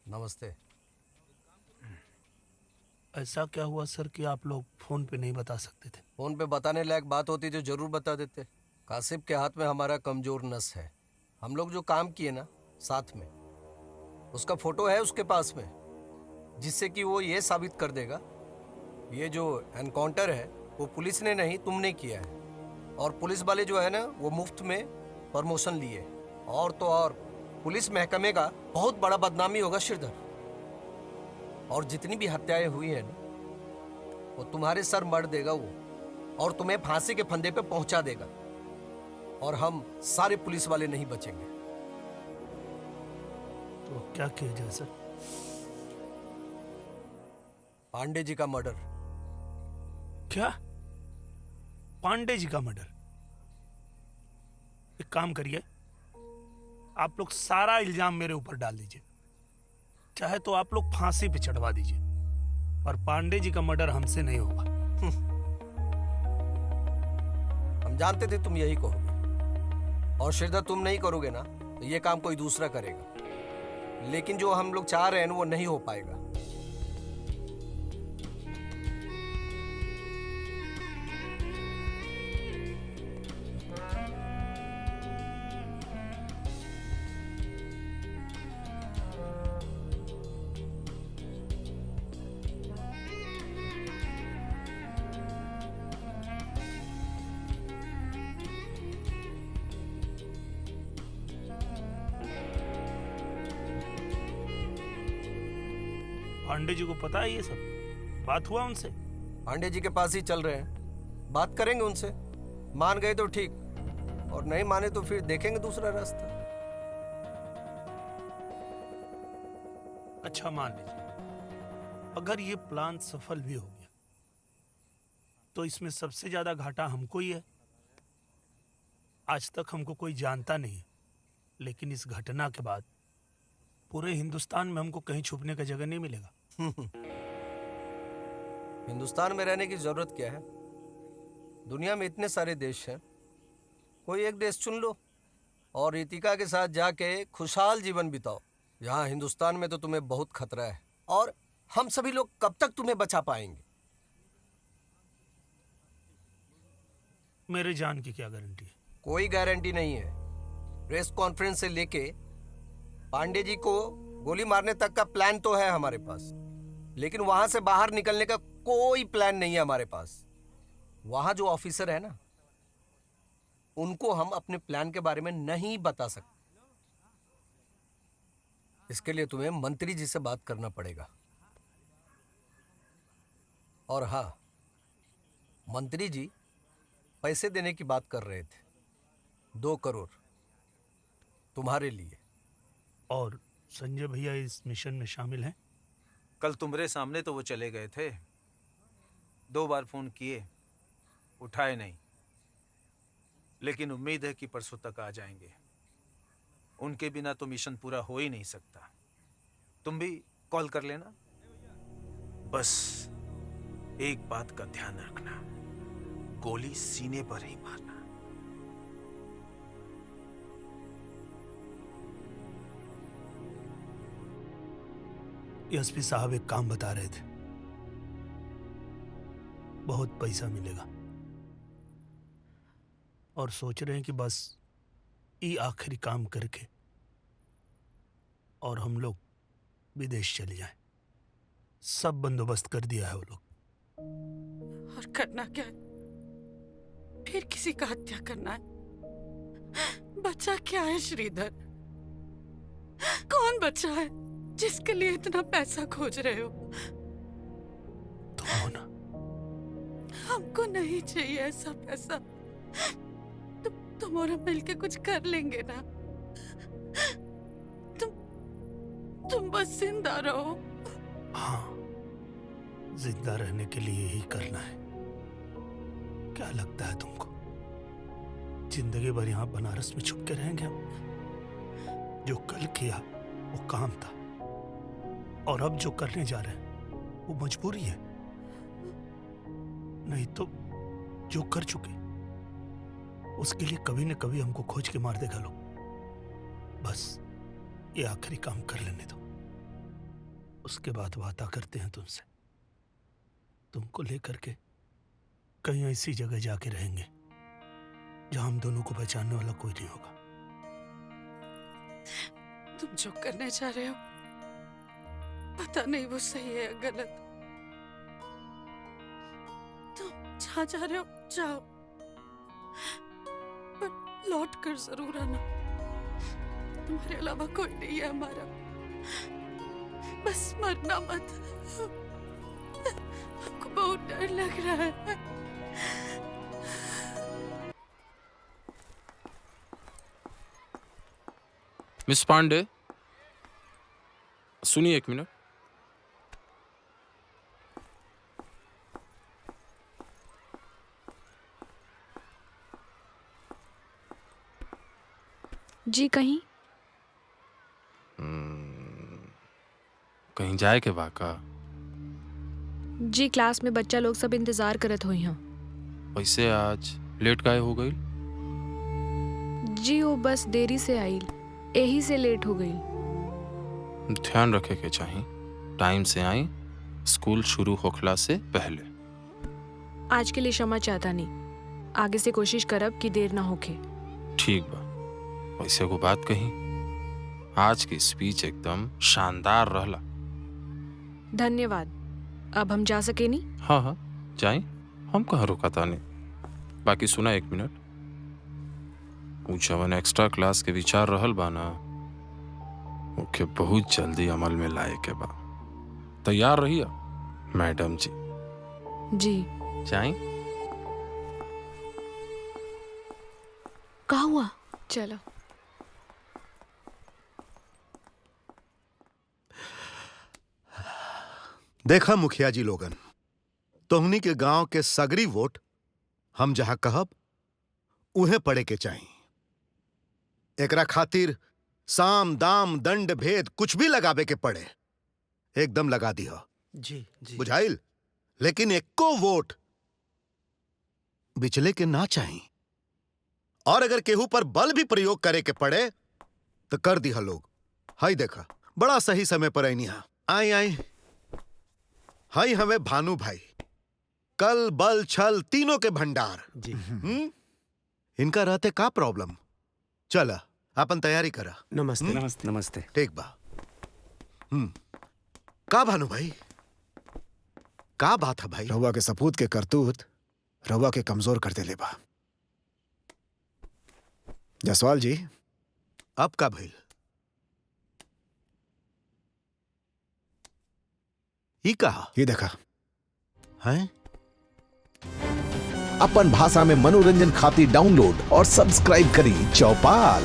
नमस्ते। ऐसा क्या हुआ सर कि आप लोग फोन पे नहीं बता सकते थे? फोन पे बताने लायक बात होती तो जरूर बता देते। कासिफ के हाथ में हमारा कमजोर नस है। हम लोग जो काम किए ना साथ में, उसका फोटो है उसके पास में, जिससे कि वो ये साबित कर देगा ये जो एनकाउंटर है वो पुलिस ने नहीं तुमने किया है। और पुलिस वाले जो है ना वो मुफ्त में प्रमोशन लिए। और तो और पुलिस महकमे का बहुत बड़ा बदनामी होगा श्रीधर। और जितनी भी हत्याएं हुई है ना वो तुम्हारे सर मर देगा वो, और तुम्हें फांसी के फंदे पे पहुंचा देगा। और हम सारे पुलिस वाले नहीं बचेंगे। तो क्या किया जाए सर? पांडे जी का मर्डर। क्या? पांडे जी का मर्डर? एक काम करिए, आप लोग सारा इल्जाम मेरे ऊपर डाल दीजिए, चाहे तो आप लोग फांसी पे चढ़वा दीजिए, पर पांडे जी का मर्डर हमसे नहीं होगा। हम जानते थे तुम यही कहोगे, और श्रीधर तुम नहीं करोगे ना तो ये काम कोई दूसरा करेगा। लेकिन जो हम लोग चाह रहे हैं ना वो नहीं हो पाएगा। पांडे जी को पता है ये सब? बात हुआ उनसे? पांडे जी के पास ही चल रहे हैं, बात करेंगे उनसे। मान गए तो ठीक, और नहीं माने तो फिर देखेंगे दूसरा रास्ता। अच्छा मान लीजिए, अगर ये प्लान सफल भी हो गया तो इसमें सबसे ज्यादा घाटा हमको ही है। आज तक हमको कोई जानता नहीं है, लेकिन इस घटना के बाद पूरे हिंदुस्तान में हमको कहीं छुपने का जगह नहीं मिलेगा। हिंदुस्तान में रहने की जरूरत क्या है? दुनिया में इतने सारे देश हैं, कोई एक देश चुन लो और रितिका के साथ जाके खुशहाल जीवन बिताओ। यहाँ हिंदुस्तान में तो तुम्हें बहुत खतरा है, और हम सभी लोग कब तक तुम्हें बचा पाएंगे? मेरे जान की क्या गारंटी है? कोई गारंटी नहीं है। प्रेस कॉन्फ्रेंस से लेके पांडे जी को गोली मारने तक का प्लान तो है हमारे पास, लेकिन वहां से बाहर निकलने का कोई प्लान नहीं है हमारे पास। वहां जो ऑफिसर है ना, उनको हम अपने प्लान के बारे में नहीं बता सकते। इसके लिए तुम्हें मंत्री जी से बात करना पड़ेगा। और हाँ, मंत्री जी पैसे देने की बात कर रहे थे, 2 करोड़ तुम्हारे लिए। और संजय भैया इस मिशन में शामिल हैं? कल तुम्हारे सामने तो वो चले गए थे। 2 बार फोन किए, उठाए नहीं, लेकिन उम्मीद है कि परसों तक आ जाएंगे। उनके बिना तो मिशन पूरा हो ही नहीं सकता। तुम भी कॉल कर लेना। बस एक बात का ध्यान रखना, गोली सीने पर ही मारना। एसपी साहब एक काम बता रहे थे, बहुत पैसा मिलेगा, और सोच रहे हैं कि बस ये आखिरी काम करके और हम लोग विदेश चले जाएं। सब बंदोबस्त कर दिया है वो लोग। और करना क्या है? फिर किसी का हत्या करना है? बच्चा क्या है श्रीधर? कौन बच्चा है जिसके लिए इतना पैसा खोज रहे हो? तुम हो ना? हमको नहीं चाहिए ऐसा पैसा। तुम और हम मिलके कुछ कर लेंगे ना। तुम बस जिंदा रहो। हाँ, जिंदा रहने के लिए ही करना है। क्या लगता है तुमको जिंदगी भर यहां बनारस में छुप के रहेंगे हम? जो कल किया वो काम था, और अब जो करने जा रहे हैं वो मजबूरी है। नहीं तो जो कर चुके उसके लिए कभी न कभी हमको खोज के मार देगा लोग। बस ये आखिरी काम कर लेने दो। उसके बाद वादा करते हैं तुमसे, तुमको लेकर के कहीं ऐसी जगह जाके रहेंगे जहां हम दोनों को पहचानने वाला कोई नहीं होगा। तुम जो करने जा रहे हो पता नहीं वो सही है या गलत। तुम जहाँ जा रहे हो जाओ, पर लौट कर जरूर आना। तुम्हारे अलावा कोई नहीं है हमारा, बस मरना मत। हमको बहुत डर लग रहा है। मिस पांडे, सुनिए एक मिनट। जी कहीं कहीं जाए के बाका? जी क्लास में बच्चा लोग सब इंतजार करत हुई हैं। वैसे आज लेट काहे हो गई? जी वो बस देरी से आई, यही से लेट हो गई। ध्यान रखे के चाहिए, टाइम से आई, स्कूल शुरू होखला से पहले। आज के लिए क्षमा चाहता नहीं, आगे से कोशिश करब कि देर ना होके। ठीक बा। वैसे को बात कही, आज की स्पीच एकदम शानदार रहला। धन्यवाद। अब हम जा सके नहीं? हाँ हाँ जाए, हम कहाँ रुका ताने। बाकी सुना एक मिनट, ऊ जवन एक्स्ट्रा क्लास के विचार रहल बा ना, ओके बहुत जल्दी अमल में लाए के बा। तैयार रहिए मैडम जी। जी। जाए? कहाँ हुआ? चलो। देखा मुखिया जी लोगन, तोहनी के गांव के सगरी वोट हम जहां कहब उहे पड़े के चाहिए। एकरा खातिर साम दाम दंड भेद कुछ भी लगावे के पड़े, एकदम लगा दिया। जी जी बुझाइल? लेकिन एको वोट बिचले के ना चाहिए। और अगर केहू पर बल भी प्रयोग करे के पड़े तो कर दिया लोग। हाई देखा, बड़ा सही समय पर आईनी। आई आई हाई हमें भानु भाई, कल बल छल तीनों के भंडार जी। इनका रहते का प्रॉब्लम? चला अपन तैयारी करा। नमस्ते नमस्ते नमस्ते। ठीक बा। का भानु भाई, का बात है भाई? रहुआ के सपूत के करतूत रहुआ के कमजोर कर देले बा। जसवाल जी, अब का भइल? ई कहा? ये देखा हैं? अपन भाषा में मनोरंजन खातिर डाउनलोड और सब्सक्राइब करी चौपाल।